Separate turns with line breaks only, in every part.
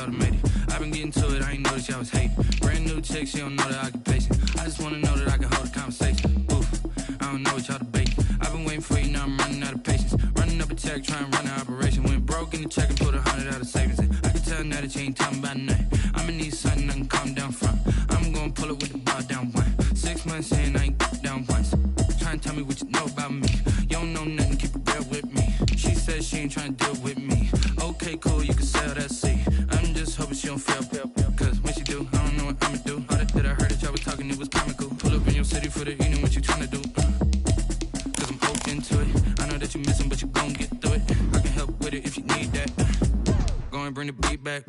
automated. I've been getting to it, I ain't noticed y'all was hating. Brand new chick, she don't know the occupation. I just wanna know that I can hold a conversation. Oof, I don't know what y'all debating. I've been waiting for you, now I'm running out of patience. Running up a check, trying to run an operation. Went broke in the check and put 100 out of savings in. I can tell now that you ain't talking about nothing. I'ma need something I can calm down from. I'm gonna pull it with the bar down one. 6 months in, I ain't down once. Trying to tell me what you know about me. You don't know nothing, keep it real with me. She says she ain't trying to deal with me. Okay, cool, you can sell that seed. I'm just hoping she don't fail. Cause when she do, I don't know what I'ma do. All that I heard that y'all was talking, it was comical. Pull up in your city for the evening, what you trying to do? Cause I'm open to it. I know that you missing, but you gon' get through it. I can help with it if you need that. Go and bring the beat back.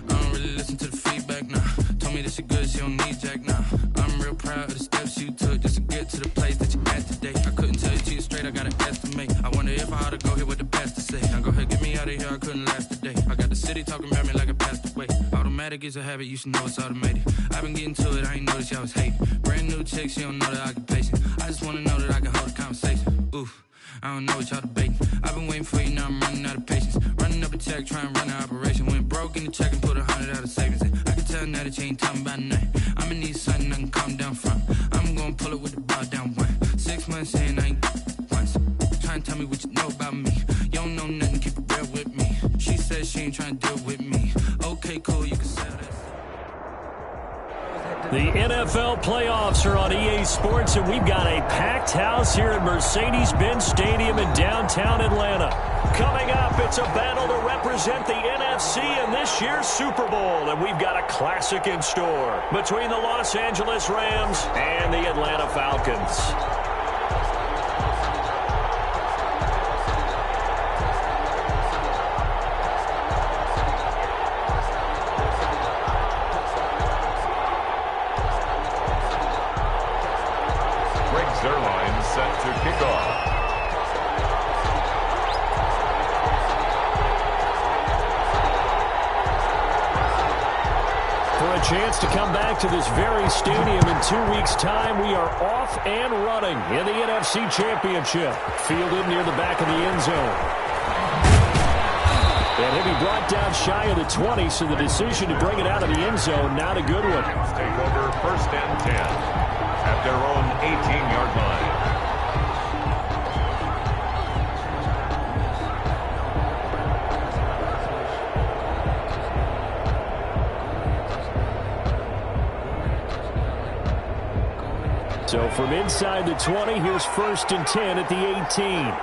I don't really listen to the feedback, nah. Told me that she good, she don't need jack, nah. I'm real proud of the steps you took just to get to the place that you at today. I couldn't tell you to you straight, I gotta estimate. I wonder if I ought to go here with the best to say. Now go ahead, get me out of here, I couldn't last today. I got the city talking about me like I passed away. Automatic is a habit, you should know it's automated. I've been getting to it, I ain't noticed y'all was hating. Brand new chick, she don't know the occupation. I just wanna know that I can hold a conversation. Oof, I don't know what y'all debating. I've been waiting for you, now I'm running out of patience. Running up a check, trying to run an operation. Went broke in the check and put 100 out of savings in. I can tell now that you ain't talking about nothing. I'ma need something I can calm down from. I'm gonna pull it with the bar down one. 6 months in, I ain't once. Trying to tell me what you know about me. You don't know nothing, keep it real with me. She says she ain't trying to deal with me. Okay, cool, you can sell that.
The NFL playoffs are on EA Sports, and we've got a packed house here at Mercedes-Benz Stadium in downtown Atlanta. Coming up, it's a battle to represent the NFC in this year's Super Bowl, and we've got a classic in store between the Los Angeles Rams and the Atlanta Falcons.
Set to kick off.
For a chance to come back to this very stadium in 2 weeks' time, we are off and running in the NFC Championship. Fielded near the back of the end zone. And he'll be brought down shy of the 20, so the decision to bring it out of the end zone, not a good one.
Take over 1st and 10 at their own 18-yard line.
So from inside the 20, here's 1st and 10 at the 18.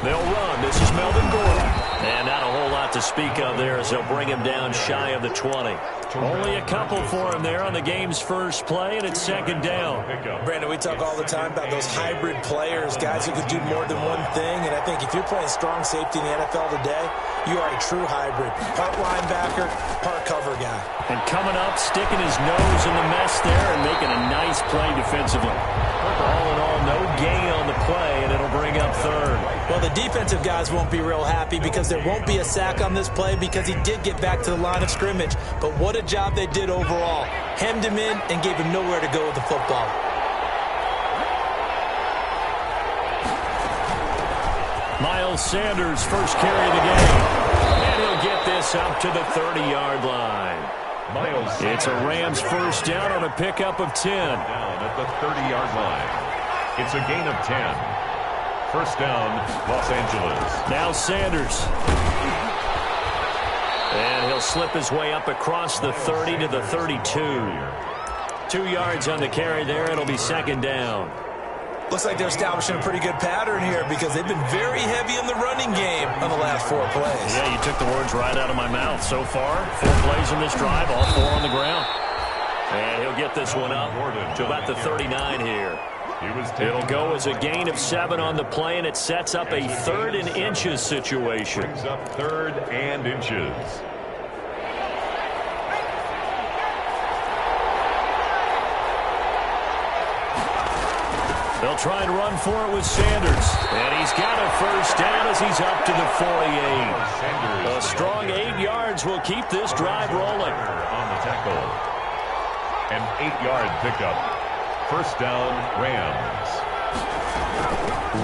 They'll run. This is Melvin Gordon. And not a whole lot to speak of there as they'll bring him down shy of the 20. Only a couple for him there on the game's first play, and it's 2nd down.
Brandon, we talk all the time about those hybrid players, guys who can do more than one thing. And I think if you're playing strong safety in the NFL today, you are a true hybrid. Part linebacker, part cover guy.
And coming up, sticking his nose in the mess there and making a nice play defensively. All in all, no gain on the play, and it'll bring up 3rd.
Well, the defensive guys won't be real happy because there won't be a sack on this play because he did get back to the line of scrimmage. But what a job they did overall. Hemmed him in and gave him nowhere to go with the football.
Miles Sanders, first carry of the game. And he'll get this up to the 30-yard line. It's a Rams first down on a pickup of 10.
Down at the 30-yard line. It's a gain of 10. First down, Los Angeles.
Now Sanders. And he'll slip his way up across the 30 to the 32. 2 yards on the carry there. It'll be 2nd down.
Looks like they're establishing a pretty good pattern here because they've been very heavy in the running game on the last 4 plays.
Yeah, you took the words right out of my mouth. So far, 4 plays in this drive, all 4 on the ground. And he'll get this one up to about the 39 here. It'll go as a gain of 7 on the play, and it sets up a 3rd and inches situation.
Brings up 3rd and inches.
They'll try and run for it with Sanders. And he's got a first down as he's up to the 48. A strong 8 yards will keep this drive rolling.
On the tackle. An 8-yard pickup. First down, Rams.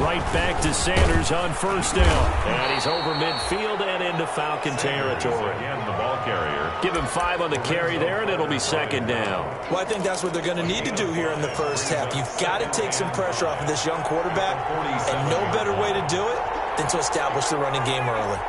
Right back to Sanders on first down. And he's over midfield and in into Falcon territory.
Again, the ball carrier.
Give him 5 on the carry there, and it'll be second down.
Well, I think that's what they're going to need to do here in the first half. You've got to take some pressure off of this young quarterback, and no better way to do it than to establish the running game early.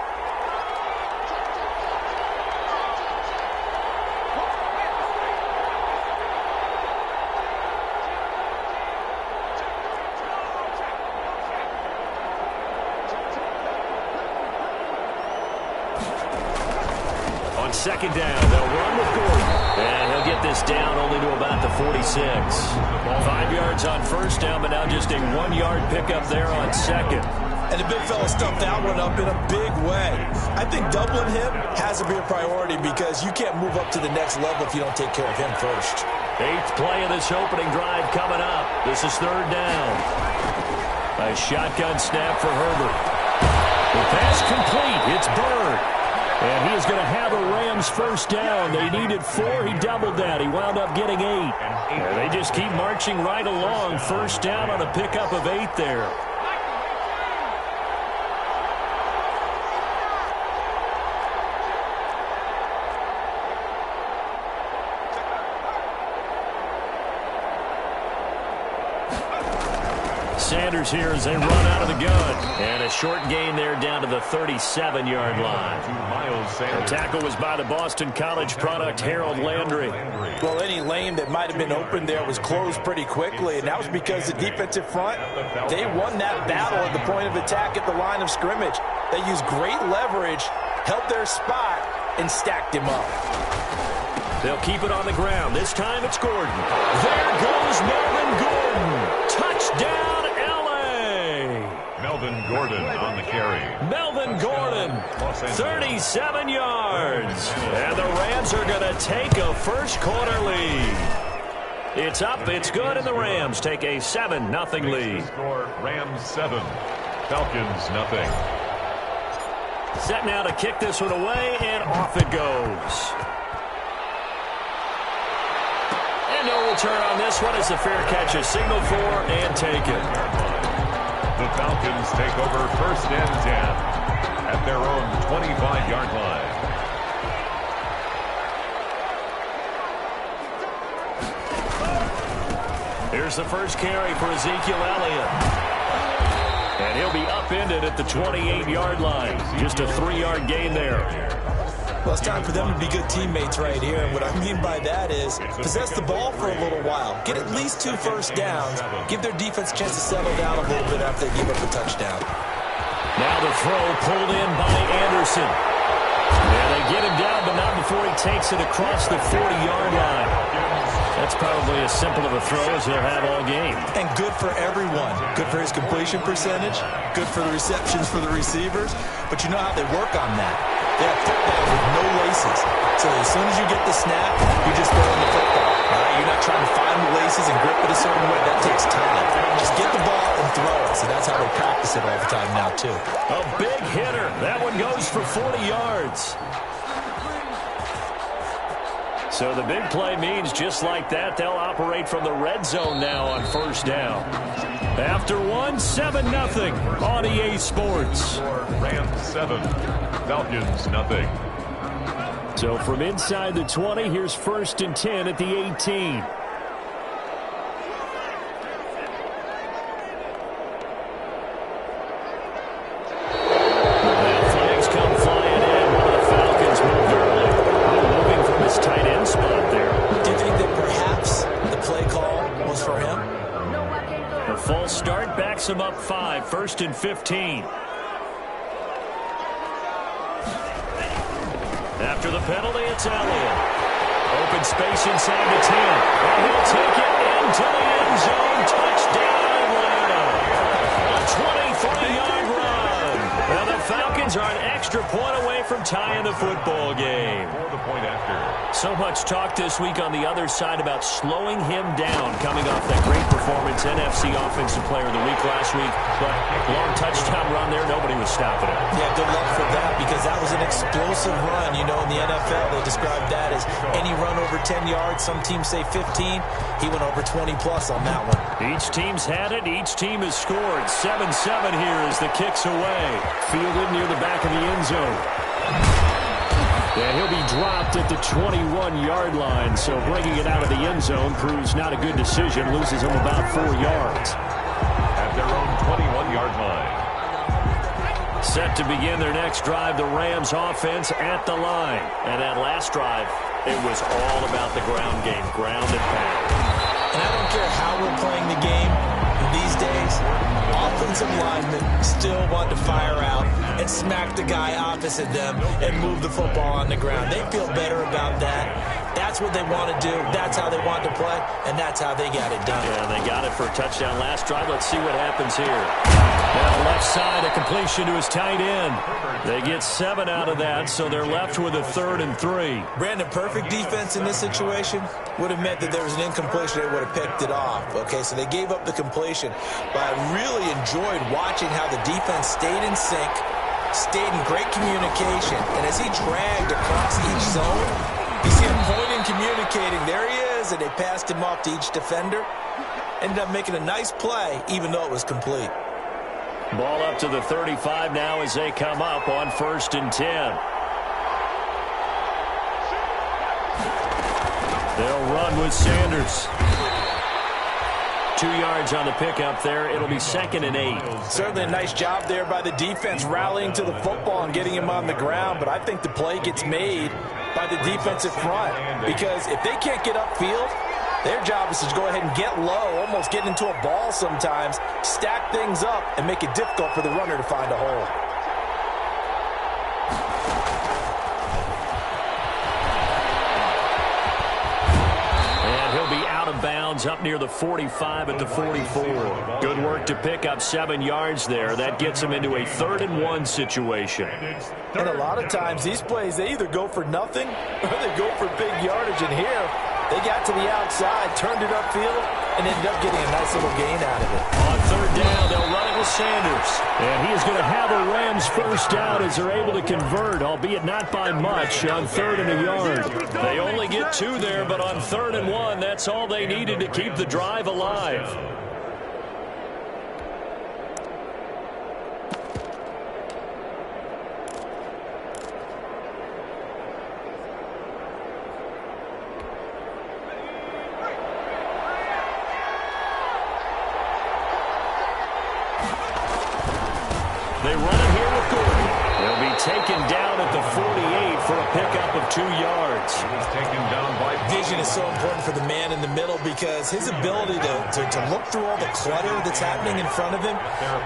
Second down, they'll run with Gordon. And he'll get this down only to about the 46. 5 yards on first down, but now just a 1-yard pickup there on second.
And the big fella stuffed that one up in a big way. I think doubling him has to be a priority because you can't move up to the next level if you don't take care of him first.
8th play of this opening drive coming up. This is third down. A shotgun snap for Herbert. The pass complete. It's Bird. And he is going to have a Rams first down. They needed 4. He doubled that. He wound up getting 8. And they just keep marching right along. First down on a pickup of 8 there. Sanders here as they run out of the gun. And a short gain there down to the 37-yard line. The tackle was by the Boston College product, Harold Landry.
Well, any lane that might have been open there was closed pretty quickly, and that was because the defensive front, they won that battle at the point of attack at the line of scrimmage. They used great leverage, held their spot, and stacked him up.
They'll keep it on the ground. This time it's Gordon. There goes Melvin Gordon. Touchdown,
Melvin Gordon on the carry.
Melvin Gordon, 37 yards. And the Rams are going to take a first quarter lead. It's up, it's good, and the Rams take a 7-0 lead.
Score Rams 7, Falcons nothing.
Set now to kick this one away, and off it goes. And no return on this one as the fair catch is signaled for and taken.
The Falcons take over first and 10 at their own 25-yard line.
Here's the first carry for Ezekiel Elliott. And he'll be upended at the 28-yard line. Just a 3-yard gain there.
Well, it's time for them to be good teammates right here. And what I mean by that is possess the ball for a little while. Get at least 2 first downs. Give their defense a chance to settle down a little bit after they give up a touchdown.
Now the throw pulled in by Anderson. And they get him down, but not before he takes it across the 40-yard line. That's probably as simple of a throw as he'll have all game.
And good for everyone. Good for his completion percentage. Good for the receptions for the receivers. But you know how they work on that. They have footballs with no laces. So as soon as you get the snap, you just throw in the football. All right? You're not trying to find the laces and grip it a certain way. That takes time. Just get the ball and throw it. So that's how they practice it all the time now, too.
A big hitter. That one goes for 40 yards. So the big play means just like that, they'll operate from the red zone now on first down. After one, 7-0 on EA Sports.
Rams 7, Falcons nothing.
So from inside the 20, here's first and 10 at the 18. Him up 5, first and 15. After the penalty, it's Elliott. Open space inside the 10. And he'll take it into the end zone. Touchdown, Atlanta. A 23-yard run. Now the Falcons are an extra point away from tying the football game.
For the point after.
So much talk this week on the other side about slowing him down coming off that great performance. NFC Offensive Player of the Week last week. But long touchdown run there, nobody was stopping it.
Yeah, good luck for that because that was an explosive run. You know, in the NFL, they describe that as any run over 10 yards. Some teams say 15. He went over 20-plus on that one.
Each team's had it. Each team has scored. 7-7 here as the kick's away. Fielded near the back of the end zone. And he'll be dropped at the 21-yard line, so bringing it out of the end zone proves not a good decision, loses him about 4 yards.
At their own 21-yard line.
Set to begin their next drive, the Rams offense at the line. And that last drive, it was all about the ground game, ground and pound.
And I don't care how we're playing the game these days, offensive linemen still want to fire out and smack the guy opposite them and move the football on the ground. They feel better about that. That's what they want to do. That's how they want to play, and that's how they got it done.
Yeah, they got it for a touchdown last drive. Let's see what happens here. Now left side, a completion to his tight end. They get 7 out of that, so they're left with a 3rd and 3.
Brandon, perfect defense in this situation would have meant that there was an incompletion. They would have picked it off. Okay, so they gave up the completion. But I really enjoyed watching how the defense stayed in sync, stayed in great communication, and as he dragged across each zone, you see him pointing, communicating. There he is, and they passed him off to each defender. Ended up making a nice play, even though it was complete.
Ball up to the 35 now as they come up on 1st and 10. They'll run with Sanders. 2 yards on the pickup there. It'll be 2nd and 8.
Certainly a nice job there by the defense, rallying to the football and getting him on the ground. But I think the play gets made by the defensive front, because if they can't get upfield, their job is to go ahead and get low, almost get into a ball sometimes, stack things up, and make it difficult for the runner to find a hole.
Bounds up near the 45 at the 44. Good work to pick up 7 yards there. That gets them into a 3rd and 1 situation.
And a lot of times these plays, they either go for nothing or they go for big yardage. And here, they got to the outside, turned it upfield, and ended up getting a nice little gain out of it.
On 3rd down, they'll run it with Sanders. And he is going to have a Rams first down as they're able to convert, albeit not by much, on 3rd and a yard. They only get 2 there, but on 3rd and 1, that's all they needed to keep the drive alive. They run it here with Gordon. They'll be taken down at the 48 for a pickup of 2 yards.
He was taken down by
vision is so important for the man in the middle, because his ability to look through all the clutter that's happening in front of him,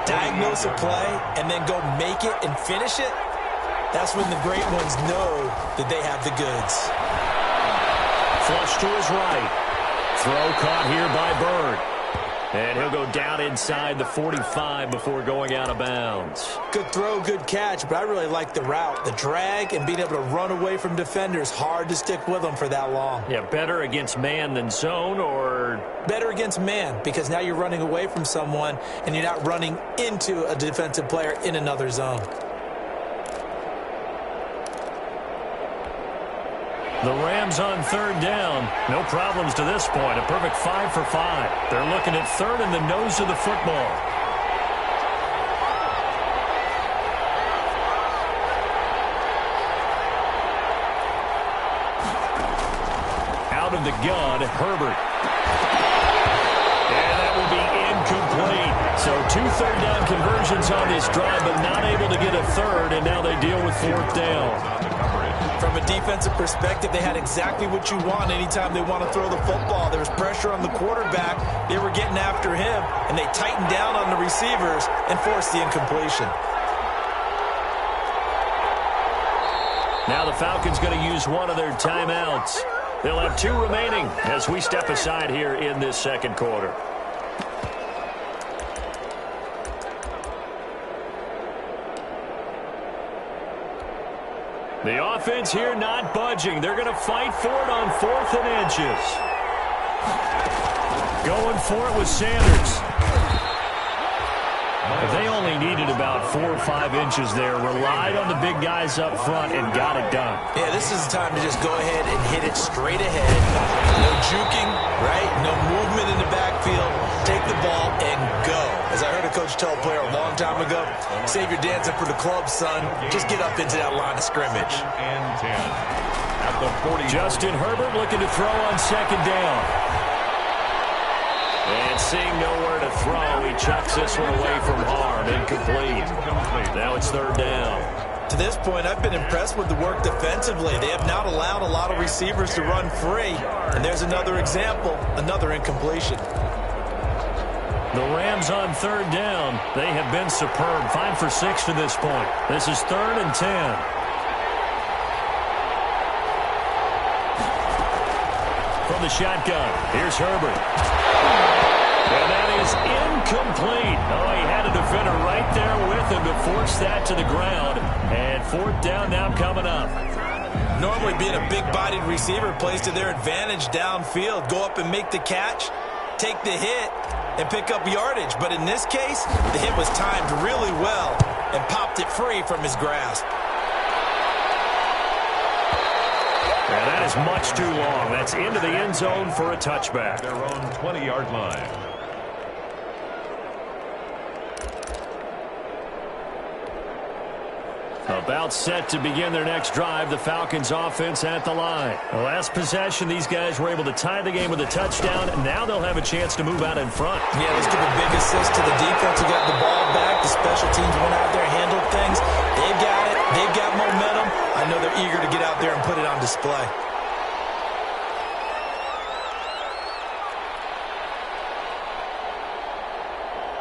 diagnose a play, and then go make it and finish it, that's when the great ones know that they have the goods.
Flush to his right. Throw caught here by Bird. And he'll go down inside the 45 before going out of bounds.
Good throw, good catch, but I really like the route. The drag and being able to run away from defenders, hard to stick with them for that long.
Yeah, better against man than zone, or?
Better against man, because now you're running away from someone and you're not running into a defensive player in another zone.
The Rams on 3rd down. No problems to this point. A perfect 5 for 5. They're looking at 3rd and the nose of the football. Out of the gun, Herbert. And that will be incomplete. So 2 third-down conversions on this drive, but not able to get a third, and now they deal with 4th down.
From a defensive perspective, they had exactly what you want anytime they want to throw the football. There was pressure on the quarterback. They were getting after him, and they tightened down on the receivers and forced the incompletion.
Now the Falcons going to use one of their timeouts. They'll have 2 remaining as we step aside here in this second quarter. The offense here not budging. They're going to fight for it on 4th and inches. Going for it with Sanders. They only needed about 4 or 5 inches there, relied on the big guys up front, and got it done.
Yeah, this is the time to just go ahead and hit it straight ahead. No juking, right? No movement in the backfield. Take the ball and go. As I heard a coach tell a player a long time ago, save your dancing for the club, son. Just get up into that line of scrimmage.
And 10 at the 40.
Justin Herbert looking to throw on second down. And seeing nowhere to throw, he chucks this one away from harm. Incomplete. Now it's third down.
To this point, I've been impressed with the work defensively. They have not allowed a lot of receivers to run free. And there's another example, another incompletion.
The Rams on third down. They have been superb. 5 for 6 to this point. This is 3rd and 10. From the shotgun, here's Herbert. And that is incomplete. Oh, he had a defender right there with him to force that to the ground. And 4th down now coming up.
Normally being a big-bodied receiver plays to their advantage downfield. Go up and make the catch, take the hit, and pick up yardage. But in this case, the hit was timed really well and popped it free from his grasp.
And that is much too long. That's into the end zone for a touchback.
Their own 20-yard line.
About set to begin their next drive, the Falcons offense at the line. The last possession, these guys were able to tie the game with a touchdown. Now they'll have a chance to move out in front.
Yeah, let's give a big assist to the defense who got the ball back. The special teams went out there and handled things. They've got it. They've got momentum. I know they're eager to get out there and put it on display.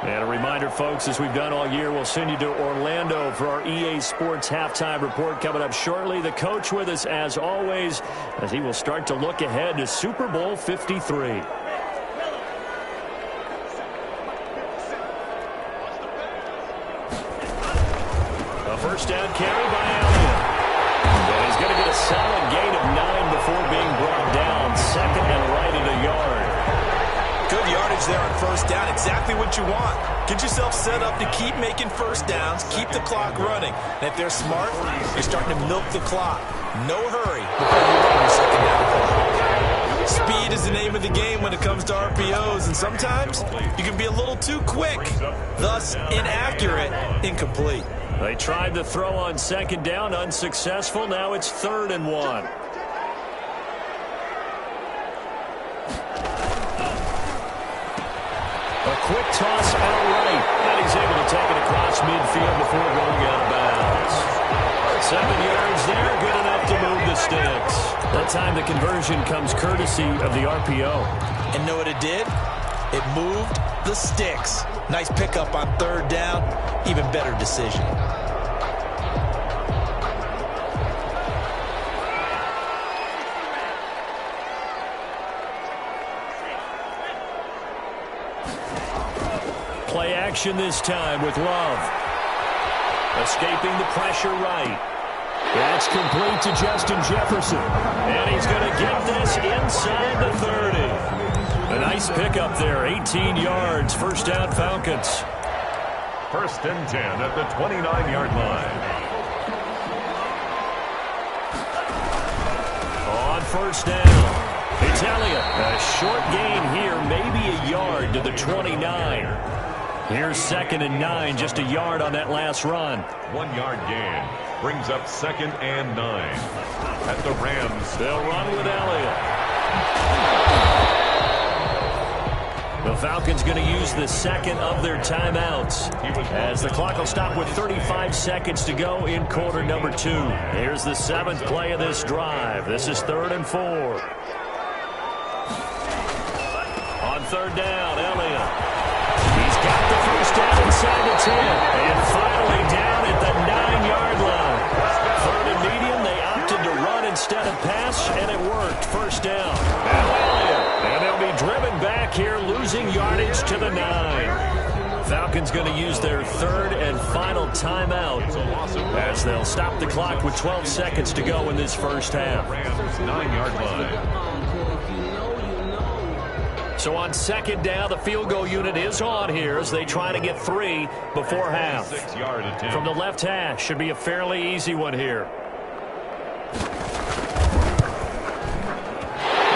And a reminder, folks, as we've done all year, we'll send you to Orlando for our EA Sports halftime report coming up shortly. The coach with us, as always, as he will start to look ahead to Super Bowl 53. A first down carry by Elliott. And he's going to get a solid gain of 9 before being brought down. 2nd and right at a yard.
Good yardage there on first down. Exactly what you want. Get yourself set up to keep making first downs, keep the clock running. And if they're smart, you're starting to milk the clock. No hurry before you run your second down play. Speed is the name of the game when it comes to RPOs, and sometimes you can be a little too quick, thus inaccurate, incomplete.
They tried to throw on second down, unsuccessful. Now it's 3rd and 1. A quick toss outright, and he's able to take it across midfield before going out of bounds. 7 yards there, good enough to move the sticks. That time the conversion comes courtesy of the RPO.
And know what it did? It moved the sticks. Nice pickup on 3rd down, even better decision.
Play action this time with Love. Escaping the pressure right. That's complete to Justin Jefferson. And he's going to get this inside the 30. A nice pickup there, 18 yards. First down, Falcons.
1st and 10 at the 29-yard line.
On first down, it's Elliott. A short gain here, maybe a yard to the 29. Here's 2nd and 9, just a yard on that last run.
1 yard gain brings up 2nd and 9. At the Rams,
they'll run with Elliott. The Falcons going to use the 2nd of their timeouts, as the clock will stop with 35 seconds to go in quarter number 2. Here's the 7th play of this drive. This is 3rd and 4. On 3rd down, Elliott. He's got the first down inside the 10. And finally down at the 9-yard line. 3rd and medium, they opted to run instead of pass, and it worked. First down. And they'll be driven back here, losing yardage to the 9. Falcons going to use their 3rd and final timeout, as they'll stop the clock with 12 seconds to go in this first half.
Rams 9-yard line.
So on second down, the field goal unit is on here as they try to get 3 before half. From the left hash, should be a fairly easy one here.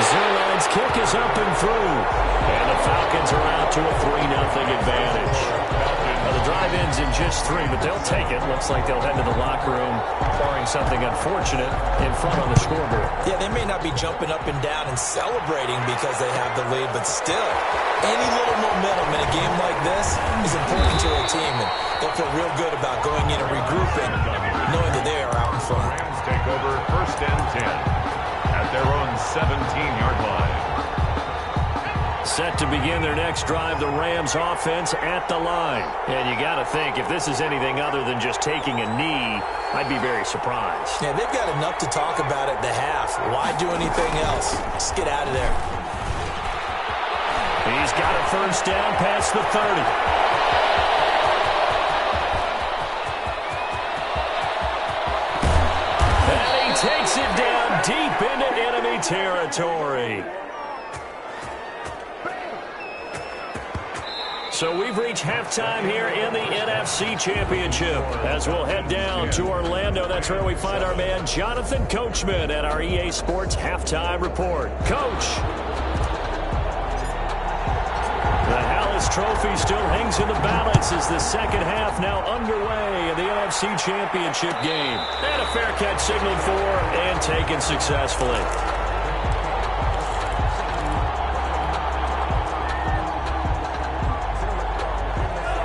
Zerline's kick is up and through. And the Falcons are out to a 3-0 advantage. Well, the drive ends in just 3, but they'll take it. Looks like they'll head to the locker room, barring something unfortunate, in front on the scoreboard.
Yeah, they may not be jumping up and down and celebrating because they have the lead, but still, any little momentum in a game like this is important to a team, and they'll feel real good about going in and regrouping, knowing that they are out in front.
Rams take over 1st and 10 at their own 17-yard line.
Set to begin their next drive, the Rams offense at the line. And you got to think, if this is anything other than just taking a knee, I'd be very surprised.
Yeah, they've got enough to talk about at the half. Why do anything else? Just get out of there.
He's got a 1st down past the 30. And he takes it down deep into enemy territory. So we've reached halftime here in the NFC Championship as we'll head down to Orlando. That's where we find our man Jonathan Coachman at our EA Sports Halftime Report. Coach. The Hallis Trophy still hangs in the balance as the second half now underway in the NFC Championship game. And a fair catch signaled for and taken successfully.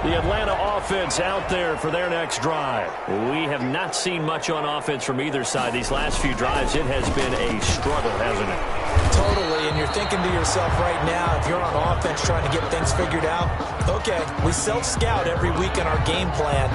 The Atlanta offense out there for their next drive. We have not seen much on offense from either side. These last few drives, it has been a struggle, hasn't it?
Totally, and you're thinking to yourself right now, if you're on offense trying to get things figured out, okay, we self-scout every week in our game plan.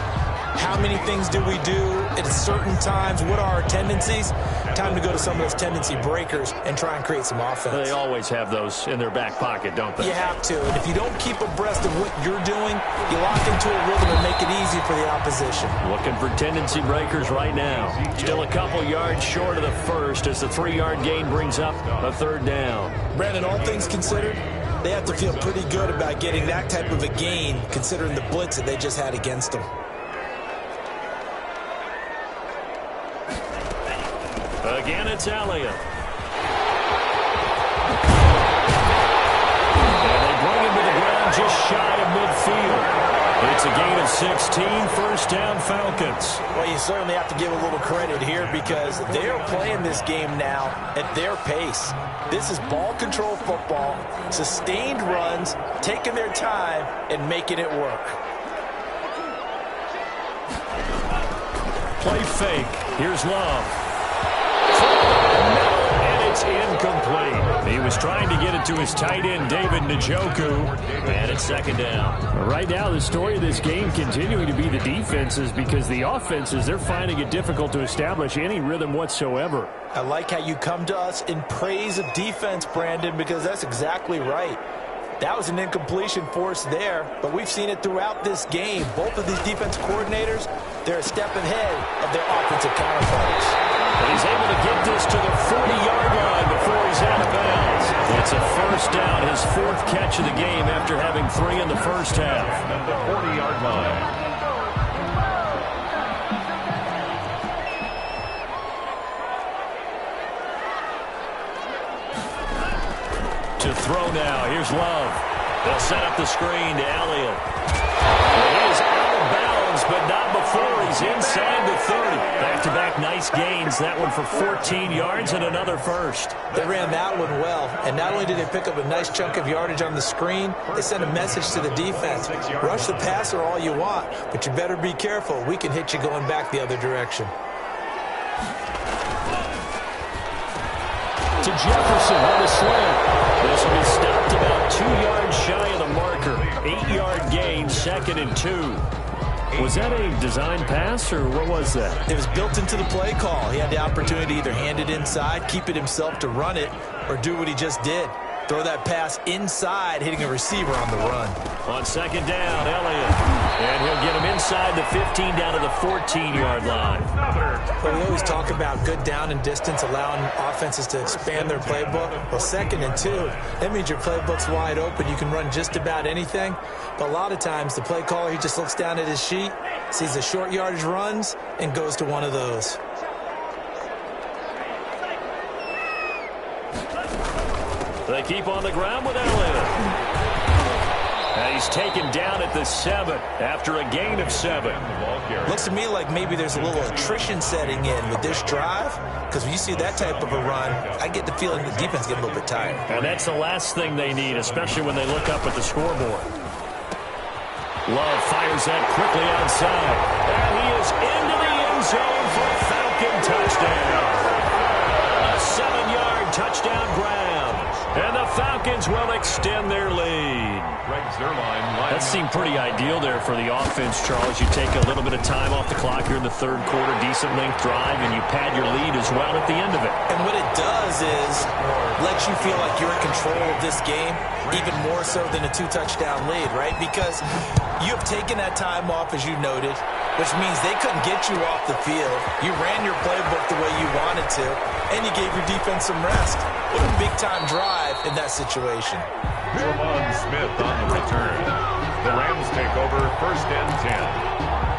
How many things do we do at certain times? What are our tendencies? Time to go to some of those tendency breakers and try and create some offense.
They always have those in their back pocket, don't they?
You have to. And if you don't keep abreast of what you're doing, you lock into a rhythm and make it easy for the opposition.
Looking for tendency breakers right now. Still a couple yards short of the first as the 3-yard gain brings up a 3rd down.
Brandon, all things considered, they have to feel pretty good about getting that type of a gain considering the blitz that they just had against them.
Again, it's Elliott. And they bring him to the ground just shy of midfield. It's a gain of 16, 1st down Falcons.
Well, you certainly have to give a little credit here because they are playing this game now at their pace. This is ball control football, sustained runs, taking their time and making it work.
Play fake. Here's Love. And it's incomplete. He was trying to get it to his tight end, David Njoku, and it's 2nd down.
Right now, the story of this game continuing to be the defenses because the offenses, they're finding it difficult to establish any rhythm whatsoever.
I like how you come to us in praise of defense, Brandon, because that's exactly right. That was an incompletion force there, but we've seen it throughout this game. Both of these defense coordinators, they're a step ahead of their offensive counterparts.
But he's able to get this to the 40-yard line before he's out of bounds. It's a 1st down, his 4th catch of the game after having 3 in the first half.
At the 40-yard line.
To throw now, here's Love. They'll set up the screen to Elliott. He is out of bounds, but not before he's inside the 30. Back-to-back nice gains. That one for 14 yards and another 1st.
They ran that one well, and not only did they pick up a nice chunk of yardage on the screen, they sent a message to the defense. Rush the passer all you want, but you better be careful. We can hit you going back the other direction.
To Jefferson on the slant. This will be stopped about 2 yards shy of the marker. 8-yard gain, 2nd and 2. Was that a design pass, or what was that?
It was built into the play call. He had the opportunity to either hand it inside, keep it himself to run it, or do what he just did. Throw that pass inside, hitting a receiver on the run.
On 2nd down, Elliott. And he'll get him inside the 15 down to the 14-yard line.
Well, we always talk about good down and distance, allowing offenses to expand their playbook. Well, 2nd and 2, that means your playbook's wide open. You can run just about anything. But a lot of times, the play caller, he just looks down at his sheet, sees the short yardage runs, and goes to one of those.
They keep on the ground with Elliott. And he's taken down at the 7 after a gain of 7.
Looks to me like maybe there's a little attrition setting in with this drive, because when you see that type of a run, I get the feeling the defense gets a little bit tired.
And that's the last thing they need, especially when they look up at the scoreboard. Love fires that quickly outside. And he is into the end zone for a Falcon touchdown. A 7-yard touchdown grab. And the Falcons will extend their lead. That seemed pretty ideal there for the offense, Charles. You take a little bit of time off the clock here in the 3rd quarter, decent length drive, and you pad your lead as well at the end of it.
And what it does is let you feel like you're in control of this game, even more so than a 2-touchdown lead, right? Because you have taken that time off, as you noted, which means they couldn't get you off the field. You ran your playbook the way you wanted to, and you gave your defense some rest. What a big-time drive in that situation.
Tremont Smith on the return. The Rams take over 1st and 10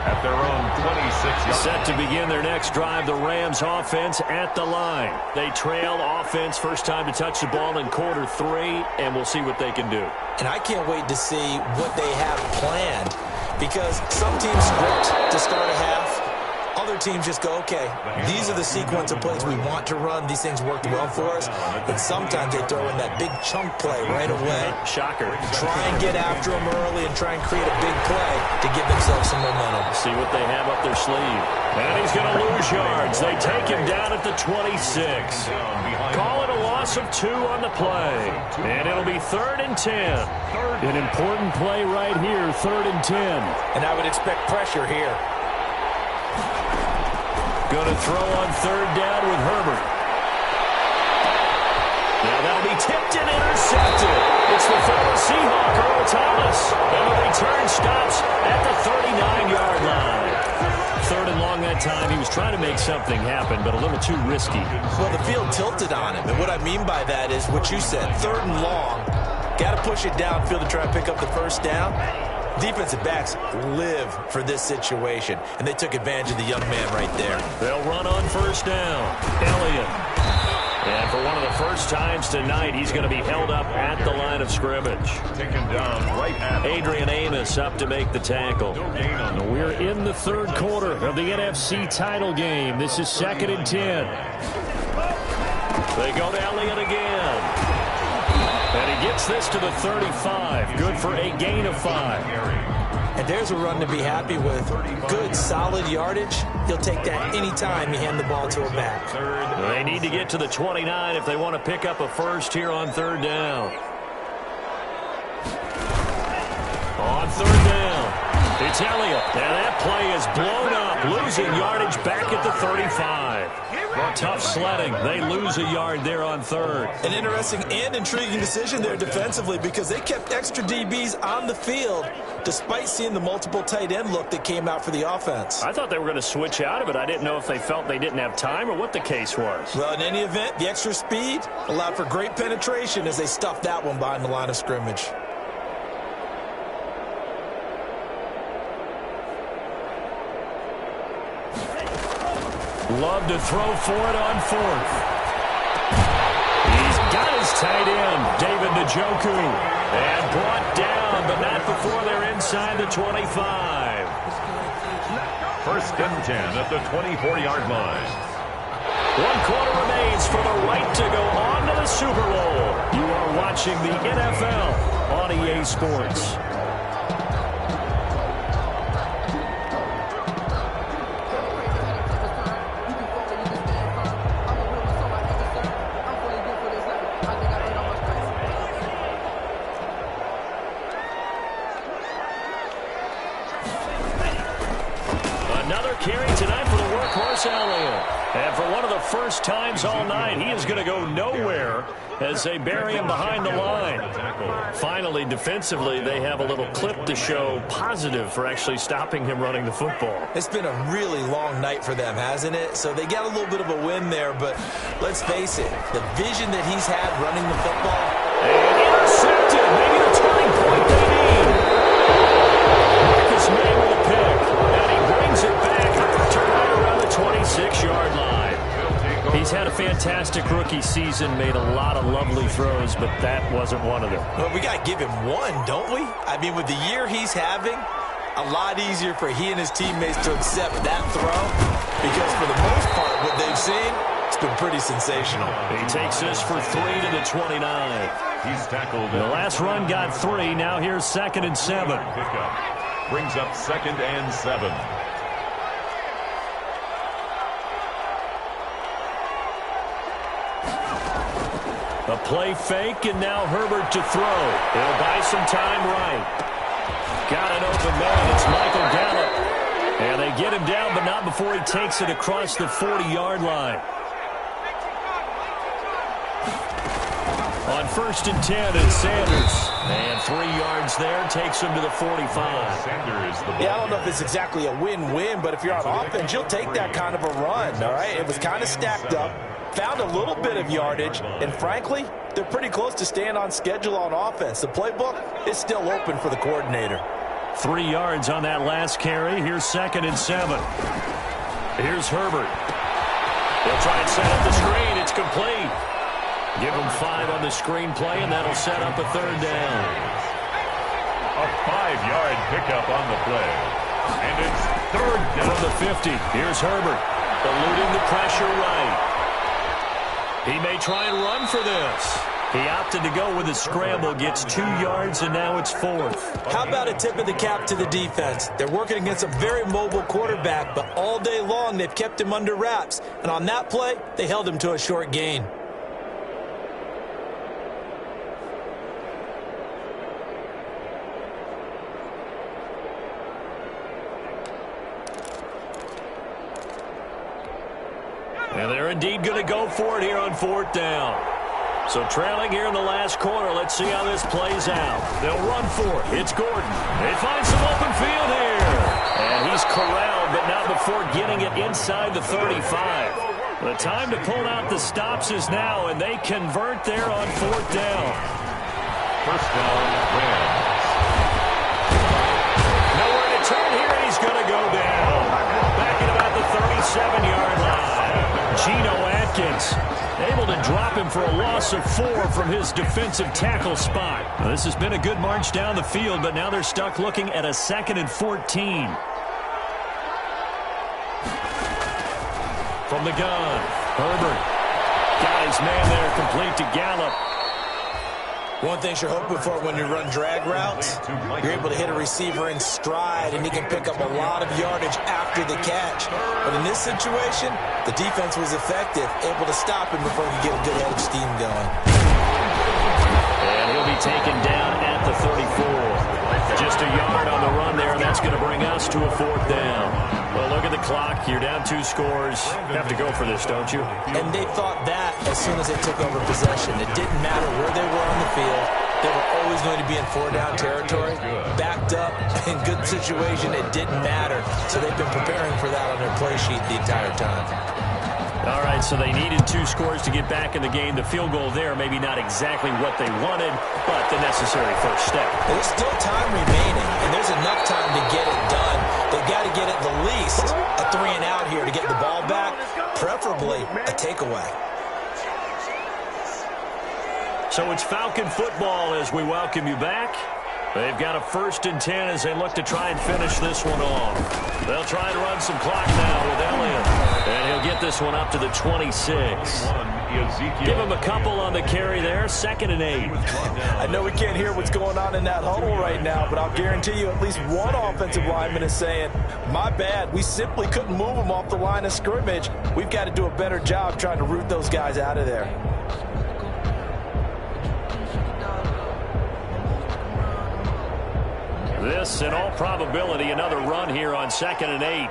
at their own 26-yard.
Set to begin their next drive, the Rams offense at the line. They trail offense, first time to touch the ball in quarter 3, and we'll see what they can do.
And I can't wait to see what they have planned, because some teams script to start a half. Other teams just go, okay, these are the sequence of plays we want to run. These things worked well for us. But sometimes they throw in that big chunk play right away.
Shocker.
Try and get after them early and try and create a big play to give themselves some momentum.
See what they have up their sleeve. And he's going to lose yards. They take him down at the 26. Call it a loss of 2 on the play. And it'll be 3rd and 10.
An important play right here, 3rd and 10.
And I would expect pressure here.
Going to throw on 3rd down with Herbert. Now that'll be tipped and intercepted. It's the former Seahawk, Earl Thomas. And the return stops at the 39-yard line. 3rd and long that time. He was trying to make something happen, but a little too risky.
Well, the field tilted on him. And what I mean by that is what you said, 3rd and long. Got to push it downfield to try and pick up the 1st down. Defensive backs live for this situation, and they took advantage of the young man right there.
They'll run on 1st down. Elliott. And for one of the first times tonight, he's going to be held up at the line of scrimmage.
Taken down right at
Adrian Amos up to make the tackle.
We're in the 3rd quarter of the NFC title game. This is 2nd and 10.
They go to Elliott again. And he gets this to the 35. Good for a gain of 5.
And there's a run to be happy with. Good, solid yardage. He'll take that any time you hand the ball to a back.
They need to get to the 29 if they want to pick up a first here on 3rd down. On 3rd down, it's Elliott. And that play is blown up, losing yardage back at the 35. Tough sledding. They lose a yard there on 3rd.
An interesting and intriguing decision there defensively, because they kept extra DBs on the field despite seeing the multiple tight end look that came out for the offense.
I thought they were going to switch out of it. I didn't know if they felt they didn't have time or what the case was.
Well, in any event, the extra speed allowed for great penetration as they stuffed that one behind the line of scrimmage.
Love to throw for it on 4th.
He's got his tight end, David Njoku, and brought down, but not before they're inside the 25.
1st and 10 at the 24-yard line.
1 quarter remains for the right to go on to the Super Bowl. You are watching the NFL on EA Sports. Carry tonight for the workhorse Elliott. And for one of the first times all night, he is going to go nowhere as they bury him behind the line. Finally, defensively, they have a little clip to show positive for actually stopping him running the football.
It's been a really long night for them, hasn't it? So they got a little bit of a win there, but let's face it, the vision that he's had running the football.
And intercepted, maybe the turning point they need. Marcus May with a pick, and he brings it back, turn right around the 26-yard line. He's had a fantastic rookie season, made a lot of lovely throws, but that wasn't one of them.
Well, we got to give him one, don't we? I mean, with the year he's having, a lot easier for he and his teammates to accept that throw because for the most part, what they've seen, it's been pretty sensational.
He takes this for 3 to the 29.
He's tackled.
The last run got 3. Now here's 2nd and 7.
Pickup. Brings up 2nd and 7.
A play fake, and now Herbert to throw. He'll buy some time right. Got an open man. It's Michael Gallup. And they get him down, but not before he takes it across the 40-yard line. On 1st and 10, it's Sanders. And 3 yards there, takes him to the 45.
Sanders, the
I don't know if it's exactly a win-win, but if you're on offense, you'll take that kind of a run, all right? It was kind of stacked up. Found a little bit of yardage, and frankly, they're pretty close to staying on schedule on offense. The playbook is still open for the coordinator.
3 yards on that last carry. Here's 2nd and 7. Here's Herbert. They'll try and set up the screen. It's complete. Give him 5 on the screen play, and that'll set up a 3rd down.
A 5-yard pickup on the play. And it's 3rd down.
From the 50, here's Herbert. Eluding the pressure right. He may try and run for this. He opted to go with a scramble, gets 2 yards, and now it's 4th.
How about a tip of the cap to the defense? They're working against a very mobile quarterback, but all day long they've kept him under wraps. And on that play, they held him to a short gain.
And they're indeed going to go for it here on 4th down. So trailing here in the last quarter, let's see how this plays out. They'll run for it. It's Gordon. They find some open field here. And he's corralled, but not before getting it inside the 35. The time to pull out the stops is now, and they convert there on 4th down.
1st down, Rams.
Nowhere to turn here, and he's going to go down. Back at about the 37-yard line. Geno Atkins able to drop him for a loss of 4 from his defensive tackle spot. Now, this has been a good march down the field, but now they're stuck looking at a 2nd and 14. From the gun, Herbert got his man there, complete to Gallup.
One thing you're hoping for when you run drag routes, you're able to hit a receiver in stride, and he can pick up a lot of yardage after the catch. But in this situation, the defense was effective, able to stop him before he could get a good head of steam going.
And he'll be taken down at the 34. Just a yard on the run there, and that's going to bring us to a 4th down. Well, look at the clock. You're down 2 scores. You have to go for this, don't you?
And they thought that as soon as they took over possession. It didn't matter where they were on the field. They were always going to be in 4-down territory. Backed up, in good situation, it didn't matter. So they've been preparing for that on their play sheet the entire time.
All right, so they needed 2 scores to get back in the game. The field goal there, maybe not exactly what they wanted, but the necessary first step.
There's still time remaining, and there's enough time to get it done. They've got to get at the least a 3-and-out here to get the ball back, preferably a takeaway.
So it's Falcon football as we welcome you back. They've got a 1st and 10 as they look to try and finish this one off. They'll try and run some clock now with Elliott. And he'll get this one up to the 26. Give him a couple on the carry there. 2nd and 8.
I know we can't hear what's going on in that huddle right now, but I'll guarantee you at least one offensive lineman is saying, my bad, we simply couldn't move them off the line of scrimmage. We've got to do a better job trying to root those guys out of there.
This, in all probability, another run here on 2nd and 8.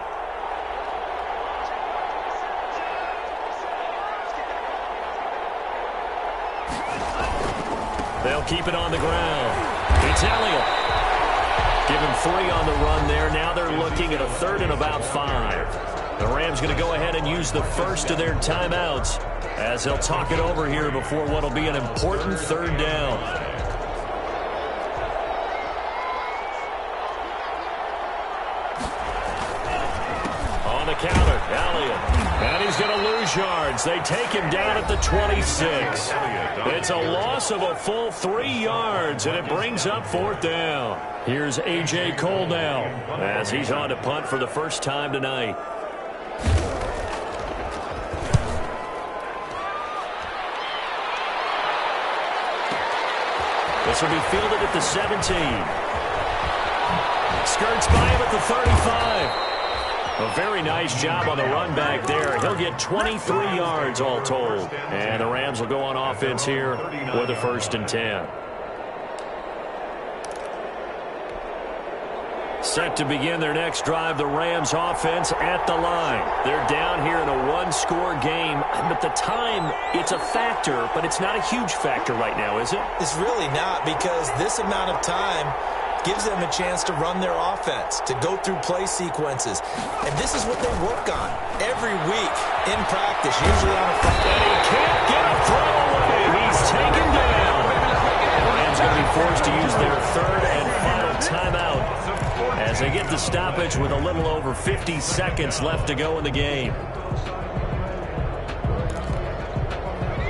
They'll keep it on the ground. It's Elliott. Give him 3 on the run there. Now they're looking at a 3rd and about 5. The Rams going to go ahead and use the first of their timeouts as they'll talk it over here before what will be an important 3rd down. On the counter, Elliott. And he's going to lose yards. They take him down at the 26. It's a loss of a full 3 yards, and it brings up 4th down. Here's A.J. Cole now as he's on to punt for the first time tonight. This will be fielded at the 17. Skirts by him at the 35. A very nice job on the run back there. He'll get 23 yards all told. And the Rams will go on offense here with a 1st and 10. Set to begin their next drive, the Rams offense at the line. They're down here in a 1-score game, but the time, it's a factor, but it's not a huge factor right now, is it?
It's really not, because this amount of time gives them a chance to run their offense, to go through play sequences. And this is what they work on every week in practice, usually on a Friday.
And he can't get a throw away. He's taken down. The Rams going to be forced to use their 3rd and final timeout as they get the stoppage with a little over 50 seconds left to go in the game.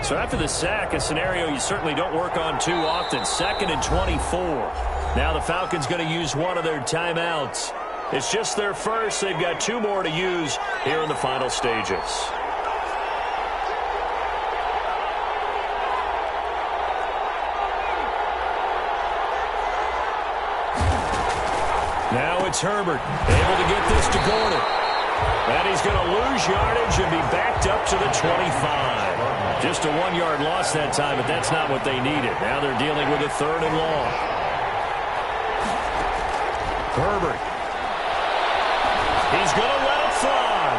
So after the sack, a scenario you certainly don't work on too often. 2nd and 24. Now the Falcons going to use one of their timeouts. It's just their first. They've got 2 more to use here in the final stages. Now it's Herbert, able to get this to Gordon. And he's going to lose yardage and be backed up to the 25. Just a 1-yard loss that time, but that's not what they needed. Now they're dealing with a 3rd and long. Herbert. He's going to let it fly.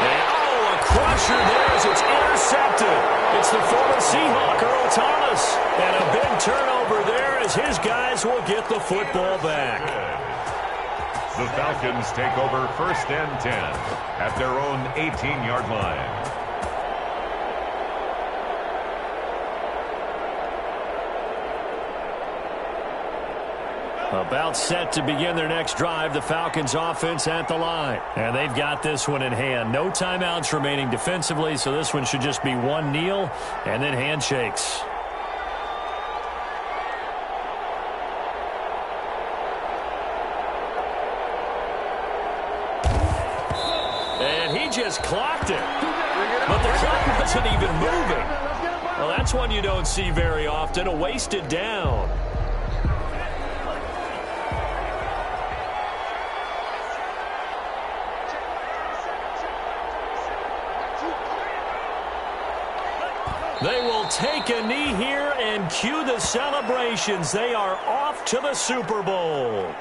And, a crusher there as it's intercepted. It's the former Seahawk, Earl Thomas. And a big turnover there as his guys will get the football back.
The Falcons take over 1st and 10 at their own 18-yard line.
About set to begin their next drive, the Falcons offense at the line. And they've got this one in hand. No timeouts remaining defensively, so this one should just be 1 kneel and then handshakes. And he just clocked it. But the clock wasn't even moving. Well, that's one you don't see very often, a wasted down. They will take a knee here and cue the celebrations. They are off to the Super Bowl.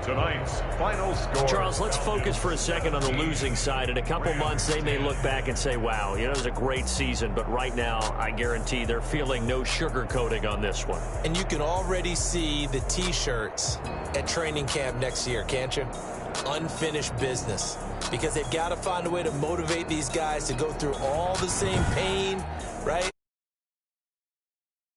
Tonight's final score.
Charles, let's focus for a second on the losing side. In a couple months, they may look back and say, wow, it was a great season. But right now, I guarantee they're feeling no sugarcoating on this one.
And you can already see the T-shirts at training camp next year, can't you? Unfinished business. Because they've got to find a way to motivate these guys to go through all the same pain, right?